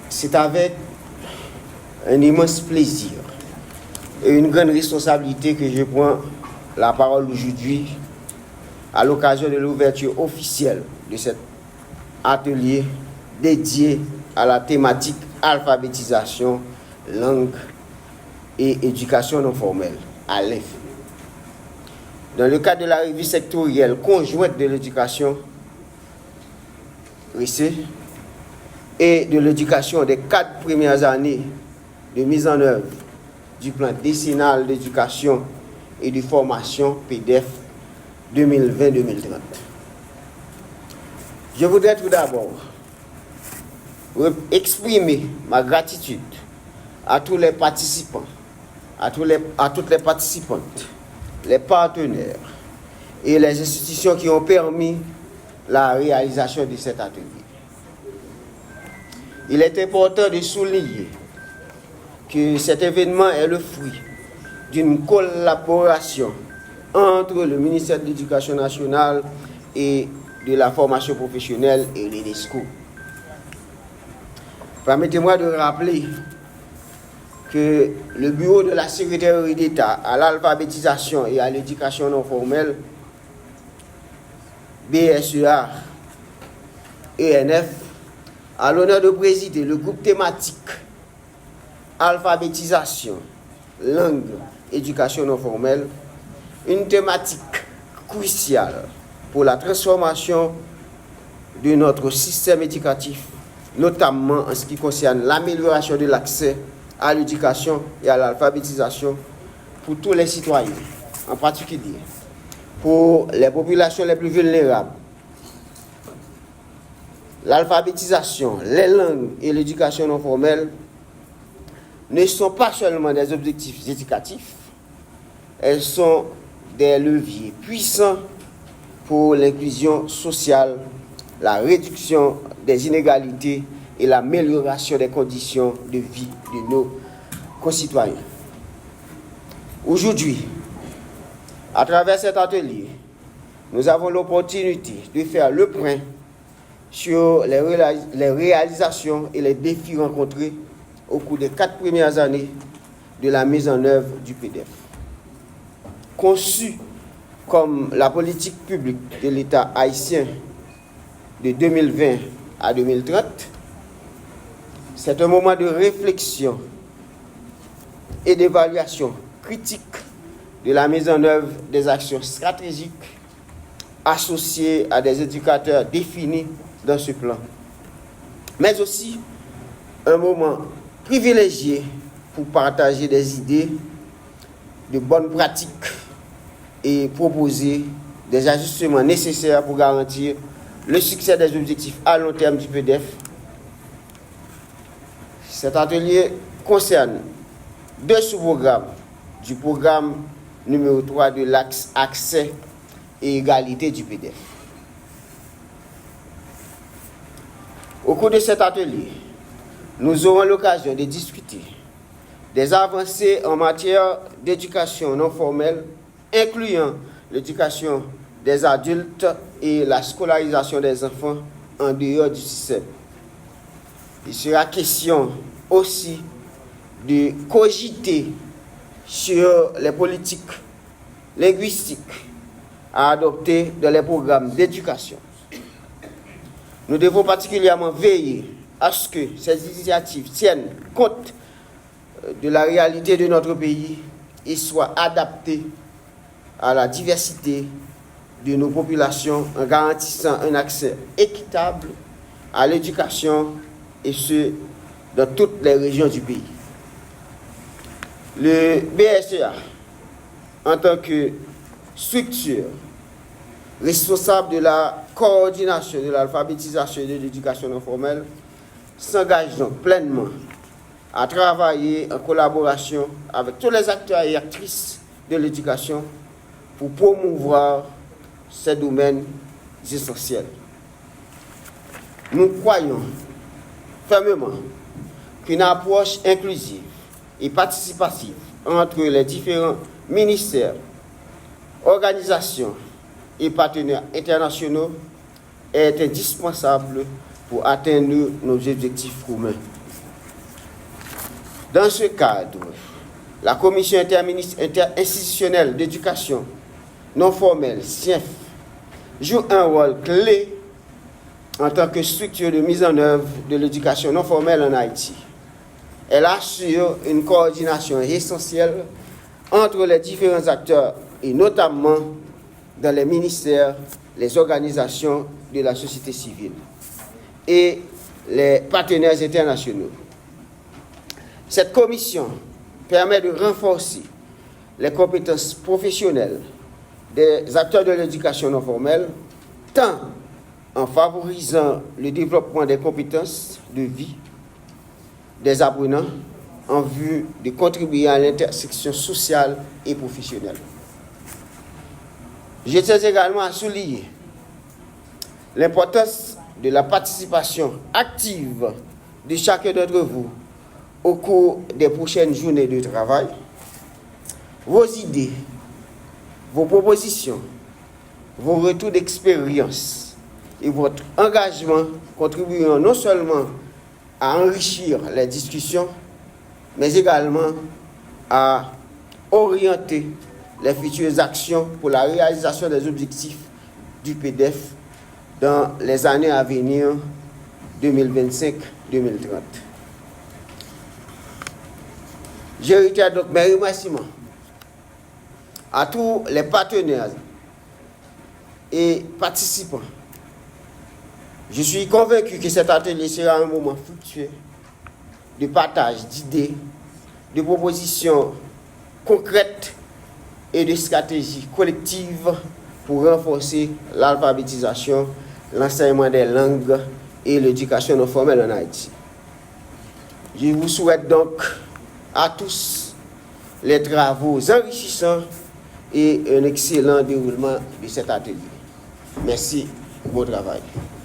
C'est avec un immense plaisir et une grande responsabilité que je prends la parole aujourd'hui à l'occasion de l'ouverture officielle de cet atelier dédié à la thématique alphabétisation, langue et éducation non formelle, ALEF. Dans le cadre de la revue sectorielle conjointe de l'éducation, RECE, et de l'éducation des 4 premières années de mise en œuvre du plan décennal d'éducation et de formation PDF 2020-2030. Je voudrais tout d'abord exprimer ma gratitude à tous les participants, à toutes les participantes, les partenaires et les institutions qui ont permis la réalisation de cet atelier. Il est important de souligner que cet événement est le fruit d'une collaboration entre le ministère de l'Éducation nationale et de la formation professionnelle et l'UNESCO. Permettez-moi de rappeler que le Bureau de la Secrétaire d'État à l'alphabétisation et à l'éducation non formelle, BSEA, ENF, a l'honneur de présider le groupe thématique alphabétisation, langue, éducation non formelle, une thématique cruciale pour la transformation de notre système éducatif, notamment en ce qui concerne l'amélioration de l'accès à l'éducation et à l'alphabétisation pour tous les citoyens, en particulier pour les populations les plus vulnérables. L'alphabétisation, les langues et l'éducation non formelle ne sont pas seulement des objectifs éducatifs, elles sont des leviers puissants pour l'inclusion sociale, la réduction des inégalités et l'amélioration des conditions de vie de nos concitoyens. Aujourd'hui, à travers cet atelier, nous avons l'opportunité de faire le point sur les réalisations et les défis rencontrés au cours des 4 premières années de la mise en œuvre du PDF. Conçu comme la politique publique de l'État haïtien de 2020 à 2030, c'est un moment de réflexion et d'évaluation critique de la mise en œuvre des actions stratégiques associées à des indicateurs définis dans ce plan, mais aussi un moment privilégié pour partager des idées, de bonnes pratiques et proposer des ajustements nécessaires pour garantir le succès des objectifs à long terme du PDF. Cet atelier concerne 2 sous-programmes du programme numéro 3 de l'axe accès et égalité du PDF. Au cours de cet atelier, nous aurons l'occasion de discuter des avancées en matière d'éducation non formelle, incluant l'éducation des adultes et la scolarisation des enfants en dehors du système. Il sera question aussi de cogiter sur les politiques linguistiques à adopter dans les programmes d'éducation. Nous devons particulièrement veiller à ce que ces initiatives tiennent compte de la réalité de notre pays et soient adaptées à la diversité de nos populations en garantissant un accès équitable à l'éducation et ce, dans toutes les régions du pays. Le BSEA, en tant que structure responsable de la coordination de l'alphabétisation et de l'éducation non formelle, s'engage donc pleinement à travailler en collaboration avec tous les acteurs et actrices de l'éducation pour promouvoir ces domaines essentiels. Nous croyons fermement qu'une approche inclusive, et participative entre les différents ministères, organisations et partenaires internationaux est indispensable pour atteindre nos objectifs communs. Dans ce cadre, la Commission interinstitutionnelle d'éducation non formelle, CIEF, joue un rôle clé en tant que structure de mise en œuvre de l'éducation non formelle en Haïti. Elle assure une coordination essentielle entre les différents acteurs et notamment dans les ministères, les organisations de la société civile et les partenaires internationaux. Cette commission permet de renforcer les compétences professionnelles des acteurs de l'éducation non formelle, tant en favorisant le développement des compétences de vie des apprenants en vue de contribuer à l'intersection sociale et professionnelle. Je tiens également à souligner l'importance de la participation active de chacun d'entre vous au cours des prochaines journées de travail. Vos idées, vos propositions, vos retours d'expérience et votre engagement contribueront non seulement à enrichir les discussions, mais également à orienter les futures actions pour la réalisation des objectifs du PDF dans les années à venir 2025-2030. Je réitère donc mes remerciements à tous les partenaires et participants. Je suis convaincu que cet atelier sera un moment fructueux de partage d'idées, de propositions concrètes et de stratégies collectives pour renforcer l'alphabétisation, l'enseignement des langues et l'éducation non formelle en Haïti. Je vous souhaite donc à tous les travaux enrichissants et un excellent déroulement de cet atelier. Merci pour votre travail.